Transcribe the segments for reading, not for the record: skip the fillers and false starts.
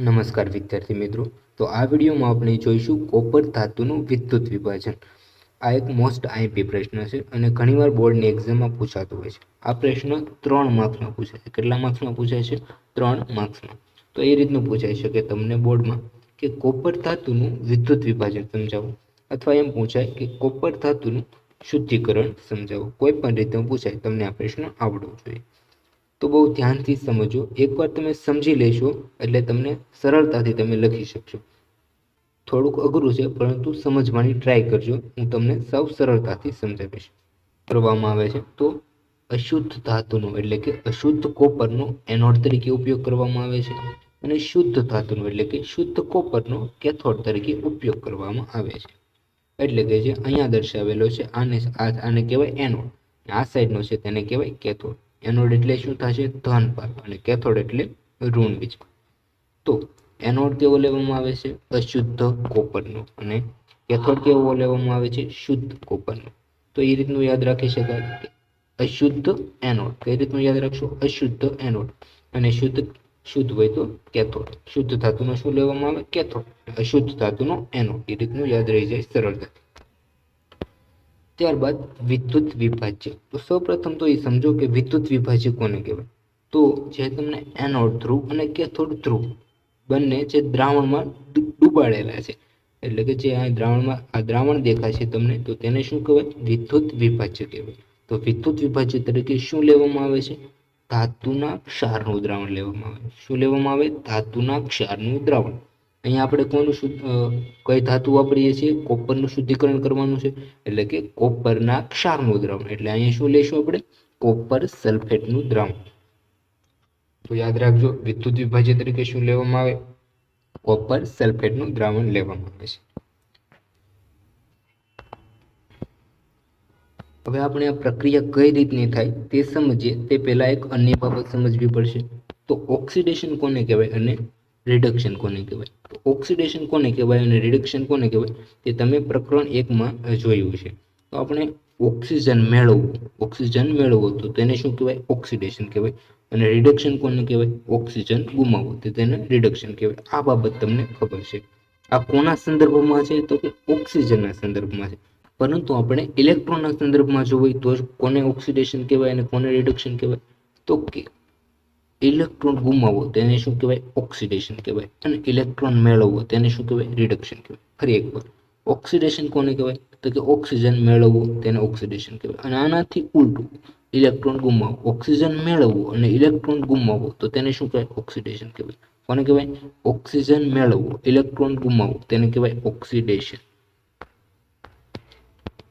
નમસ્કાર વિદ્યાર્થી મિત્રો, તો આ વિડીયોમાં આપણે જોઈશું કોપર ધાતુનું વિદ્યુત વિભાજન. આ એક મોસ્ટ આઈપી પ્રશ્ન છે અને ઘણીવાર બોર્ડની એક્ઝામમાં પૂછાતો હોય છે. આ પ્રશ્ન 3 માર્ક્સમાં પૂછાય છે. કેટલા માર્ક્સમાં પૂછાય છે? 3 માર્ક્સમાં. તો એ રીતનું પૂછાઈ શકે તમને બોર્ડમાં કે કોપર ધાતુનું વિદ્યુત વિભાજન સમજાવો, અથવા એમ પૂછાય કે કોપર ધાતુનું શુદ્ધિકરણ સમજાવો. કોઈ પણ રીતે પૂછાય, તમને આ પ્રશ્ન આવડવો જોઈએ. તો બહુ ધ્યાનથી સમજો. એકવાર તમે સમજી લેશો એટલે તમને સરળતાથી તમે લખી શકશો. થોડુંક અઘરું છે, પરંતુ સમજવાની ટ્રાય કરજો. હું તમને સૌ સરળતાથી સમજાવીશ. કરવામાં આવે છે તો અશુદ્ધ ધાતુનો એટલે કે અશુદ્ધ કોપરનો એનોડ તરીકે ઉપયોગ કરવામાં આવે છે, અને શુદ્ધ ધાતુનો એટલે કે શુદ્ધ કોપરનો કેથોડ તરીકે ઉપયોગ કરવામાં આવે છે. એટલે કે જે અહીંયા દર્શાવેલો છે આને કહેવાય એનોડ, આ સાઈડનો છે તેને કહેવાય કેથોડ. એનોડ એટલે શું થશે? ધન ભાગ, અને કેથોડ એટલે ઋણ વીજ. તો એનોડ કેવો લેવામાં આવે છે? અશુદ્ધ કોપરનો, અને કેથોડ કેવો લેવામાં આવે છે? શુદ્ધ કોપરનો. તો એ રીતનું યાદ રાખી શકાય કે અશુદ્ધ એનોડ. કઈ રીતનું યાદ રાખશો? અશુદ્ધ એનોડ. અને શુદ્ધ હોય તો કેથોડ. શુદ્ધ ધાતુનો શું લેવામાં આવે? કેથોડ. અશુદ્ધ ધાતુનો એનોડ. એ રીતનું યાદ રહી જાય સરળતાથી. ત્યારબાદ વિદ્યુત વિભાજ્ય. તો સૌપ્રથમ તો એ સમજો કે વિદ્યુત વિભાજ્ય કોને કહેવાય. તો જે તમને એનોડ ધ્રુવ અને કેથોડ ધ્રુવ બંને જે દ્રાવણમાં ડૂબાડેલા છે, એટલે કે જે આ દ્રાવણ દેખાય છે તમને, તો તેને શું કહેવાય? વિદ્યુત વિભાજ્ય કહેવાય. તો વિદ્યુત વિભાજ્ય તરીકે શું લેવામાં આવે છે? ધાતુના ક્ષારનું દ્રાવણ લેવામાં આવે. શું લેવામાં આવે? ધાતુના ક્ષારનું દ્રાવણ. અહીંયા આપણે કઈ ધાતુ વાપરીએ છીએ? કોપરનું શુદ્ધિકરણ કરવાનું છે, એટલે કે કોપરના ક્ષારનું દ્રાવણ. એટલે અહીંયા શું લેશું આપણે? કોપર સલ્ફેટનું દ્રાવણ. તો યાદ રાખજો, વિદ્યુત વિભાજ્ય તરીકે શું લેવામાં આવે? કોપર સલ્ફેટનું દ્રાવણ લેવામાં આવે છે. હવે આપણે આ પ્રક્રિયા કઈ રીતની થાય તે સમજીએ તે પહેલા એક અન્ય બાબત સમજવી પડશે. તો ઓક્સિડેશન કોને કહેવાય અને રિડક્શન કોને કહેવાય? તો ઓક્સિડેશન કોને કહેવાય અને રિડક્શન કોને કહેવાય તે તમે પ્રકરણ 1માં જોયું છે. તો આપણે ઓક્સિજન મેળવવું તો તેને શું કહેવાય? ઓક્સિડેશન કહેવાય. અને રિડક્શન કોને કહેવાય? ઓક્સિજન ગુમાવવો તો તેને રિડક્શન કહેવાય. આ બાબત તમને ખબર છે. આ કોના સંદર્ભમાં છે? તો કે ઓક્સિજનના સંદર્ભમાં છે. પરંતુ આપણે ઇલેક્ટ્રોનના સંદર્ભમાં જોઈએ તો કોને ઓક્સિડેશન કહેવાય અને કોને રિડક્શન કહેવાય? તો કે ઇલેક્ટ્રોન ગુમાવવો તેને શું કહેવાય? ઓક્સિડેશન કહેવાય. અને ઇલેક્ટ્રોન મેળવવો તેને શું કહેવાય? રિડક્શન કહેવાય. ફરી એકવાર, ઓક્સિડેશન કોને કહેવાય? તો કે ઓક્સિજન મેળવવું તેને ઓક્સિડેશન કહેવાય. અને આનાથી ઉલટું, ઇલેક્ટ્રોન ગુમાવવો, ઓક્સિજન મેળવવું અને ઇલેક્ટ્રોન ગુમાવવો તો તેને શું કહેવાય? ઓક્સિડેશન કહેવાય. કોને કહેવાય? ઓક્સિજન મેળવવું, ઇલેક્ટ્રોન ગુમાવવું તેને કહેવાય ઓક્સિડેશન.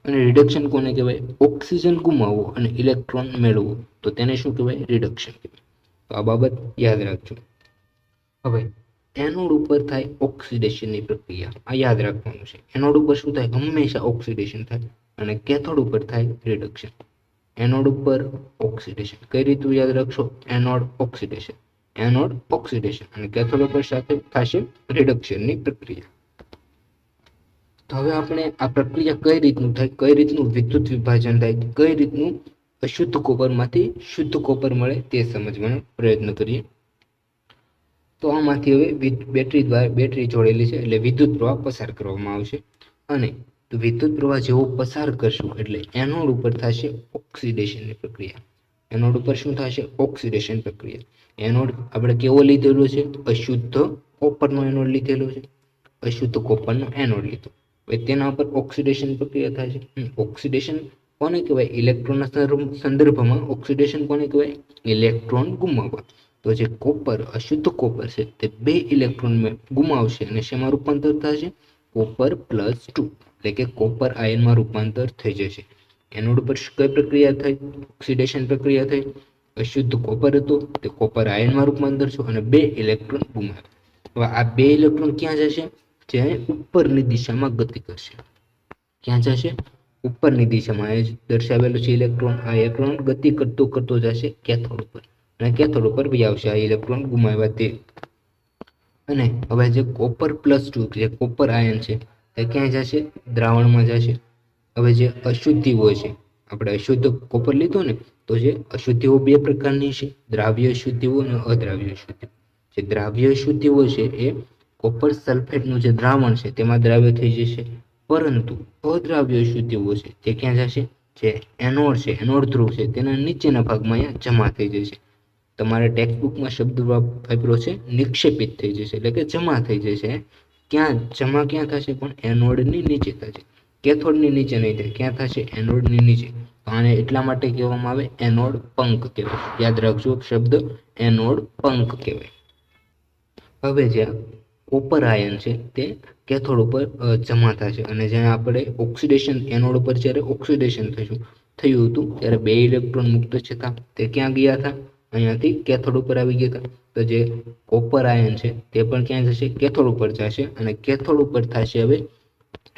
અને રિડક્શન કોને કહેવાય? ઓક્સિજન ગુમાવવો અને ઇલેક્ટ્રોન મેળવવું તો તેને શું કહેવાય? રિડક્શન કહેવાય. તો આ બાબત યાદ રાખજો. હવે એનોડ ઉપર થાય ઓક્સિડેશનની પ્રક્રિયા, આ યાદ રાખવાનું છે. એનોડ ઉપર શું થાય? હંમેશા ઓક્સિડેશન થાય. અને કેથોડ ઉપર થાય રિડક્શન. એનોડ ઉપર ઓક્સિડેશન. કઈ રીતે યાદ રાખશો? એનોડ ઓક્સિડેશન, અને કેથોડ ઉપર સાથે થશે રિડક્શનની પ્રક્રિયા. તો હવે આપણે આ પ્રક્રિયા કઈ રીતનું થાય, કઈ રીતનું વિદ્યુત વિભાજન થાય, કઈ રીતનું અશુદ્ધ કોપરમાંથી શુદ્ધ કોપર મળે તે સમજવાનો પ્રયત્ન કરીએ. તો આમાંથી હવે બેટરી જોડેલી છે, એટલે વિદ્યુત પ્રવાહ પસાર કરવામાં આવશે. અને વિદ્યુત પ્રવાહ જેવો પસાર કરશું એટલે એનોડ ઉપર થશે ઓક્સિડેશનની પ્રક્રિયા. એનોડ ઉપર શું થશે? ઓક્સિડેશન પ્રક્રિયા. એનોડ આપણે કેવો લીધેલો છે? અશુદ્ધ કોપરનો એનોડ લીધેલો છે. અશુદ્ધ કોપરનો એનોડ લીધો. હવે તેના ઉપર ઓક્સિડેશન પ્રક્રિયા થાય છે. ઓક્સિડેશન કોને કહેવાય? ઇલેક્ટ્રોનના સંદર્ભમાં ઓક્સિડેશન કોને કહેવાય? ઇલેક્ટ્રોન ગુમાવવા. તો જે કોપર, અશુદ્ધ કોપર છે તે 2 ઇલેક્ટ્રોન ગુમાવશે અને શેમાં રૂપાંતર થશે? કોપર +2, એટલે કે કોપર આયનમાં રૂપાંતર થઈ જશે. એનોડ ઉપર કઈ પ્રક્રિયા થઈ? ઓક્સિડેશન પ્રક્રિયા થઈ. અશુદ્ધ કોપર હતો તે કોપર આયનમાં રૂપાંતર છે અને 2 ઇલેક્ટ્રોન ગુમાવે. હવે આ 2 ઇલેક્ટ્રોન ક્યાં જશે? જે ઉપરની દિશામાં ગતિ કરશે. ક્યાં જશે? ઉપરની દિશામાં. એ દર્શાવેલું છે ઇલેક્ટ્રોન. આ ઇલેક્ટ્રોન ગતિ કરતો જશે કેથોડ ઉપર, અને કેથોડ ઉપર બી આવશે આ ઇલેક્ટ્રોન ગુમાવ્યા તે. અને હવે જે કોપર +2 જે કોપર આયન છે એ ક્યાં જશે? દ્રાવણમાં જશે. હવે જે અશુદ્ધિઓ છે, આપણે અશુદ્ધ કોપર લીધું ને, તો જે અશુદ્ધિઓ 2 પ્રકારની છે, દ્રાવ્ય અશુદ્ધિઓ અને અદ્રાવ્ય અશુદ્ધિઓ. જે દ્રાવ્ય અશુદ્ધિઓ છે એ કોપર સલ્ફેટનું જે દ્રાવણ છે તેમાં દ્રાવ્ય થઈ જશે, પરંતુ અદ્રાવ્ય અશુદ્ધિઓ છે તે ક્યાં જશે? જે એનોડ છે, એનોડ ધ્રુવ છે તેના નીચેના ભાગમાં અહીંયા જમા થઈ જશે. તમારે ટેક્સ્ટબુકમાં શબ્દ વાપર્યો છે નિક્ષેપિત થઈ જશે, એટલે કે જમા થઈ જશે. ક્યાં જમા ક્યાં થશે? પણ એનોડની નીચે થશે. કેથોડની નીચે નહીં થાય, ક્યાં થશે? એનોડની નીચે. તો આને એટલા માટે કહેવામાં આવે એનોડ પંક કહેવાય. યાદ રાખજો શબ્દ એનોડ પંક કહેવાય. હવે જે કોપર આયન છે તે કેથોડ ઉપર જમા થશે, અને જ્યાં આપણે ઓક્સિડેશન, એનોડ ઉપર જ્યારે ઓક્સિડેશન થયું હતું ત્યારે 2 ઇલેક્ટ્રોન મુક્ત થતા તે ક્યાં ગયા હતા? અહીંયાથી કેથોડ ઉપર આવી ગયા હતા. તો જે કોપર આયન છે તે પણ ક્યાં જશે? કેથોડ ઉપર જશે, અને કેથોડ ઉપર થશે હવે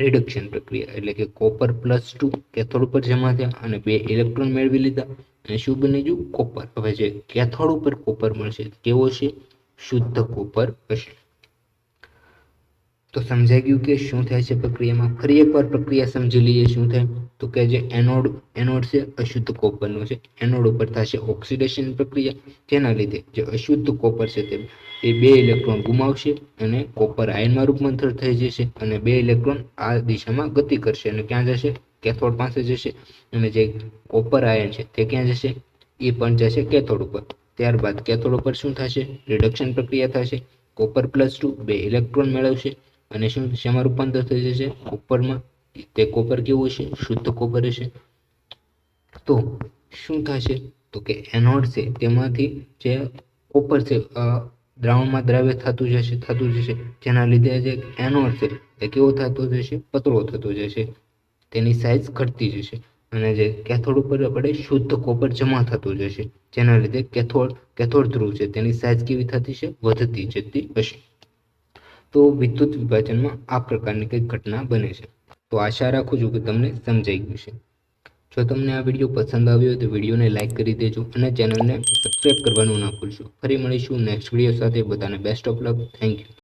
રિડક્શન પ્રક્રિયા, એટલે કે કોપર +2 કેથોડ ઉપર જમા થયા અને 2 ઇલેક્ટ્રોન મેળવી લીધા, અને શું બની ગયું? કોપર. હવે જે કેથોડ ઉપર કોપર મળશે કેવો છે? શુદ્ધ કોપર હશે. તો સમજાઈ ગયું કે શું થાય છે પ્રક્રિયામાં. ફરી એકવાર પ્રક્રિયા સમજી લઈએ શું થાય. તો કે જે એનોડ છે અશુદ્ધ કોપરનો છે, એનોડ ઉપર થશે ઓક્સિડેશન પ્રક્રિયા, જેના લીધે જે અશુદ્ધ કોપર છે તે 2 ઇલેક્ટ્રોન ગુમાવશે અને કોપર આયનમાં રૂપાંતર થઈ જશે, અને 2 ઇલેક્ટ્રોન આ દિશામાં ગતિ કરશે અને ક્યાં જશે? કેથોડ પાસે જશે. અને જે કોપર આયન છે તે ક્યાં જશે? એ પણ જશે કેથોડ ઉપર. ત્યારબાદ કેથોડ ઉપર શું થશે? રિડક્શન પ્રક્રિયા થશે. કોપર +2 2 ઇલેક્ટ્રોન મેળવશે અને શું શેમાં રૂપાંતર થઈ જશે? કોપરમાં. તે કોપર કેવું હશે? શુદ્ધ કોપર હશે. તો શું થશે? તો કે એનોડ છે તેમાંથી જે કોપર છે દ્રાવણમાં દ્રાવ્ય થતું જશે, જેના લીધે જે એનોડ છે તે કેવો થતો જશે? પતળો થતો જશે, તેની સાઇઝ ઘટતી જશે, અને જે કેથોડ ઉપર આપણે શુદ્ધ કોપર જમા થતું જશે, જેના લીધે કેથોડ ધ્રુવ છે તેની સાઇઝ કેવી થતી છે? વધતી જતી હશે. તો વિદ્યુત વિભાજનમાં આ પ્રકારની કંઈક ઘટના બને છે. તો આશા રાખું છું કે તમને સમજાઈ ગયું છે. જો તમને આ વિડીયો પસંદ આવ્યો હોય તો વિડીયોને લાઇક કરી દેજો અને ચેનલને સબસ્ક્રાઈબ કરવાનું ના ભૂલશો. ફરી મળીશું નેક્સ્ટ વિડીયો સાથે. બધાને best of luck. Thank you.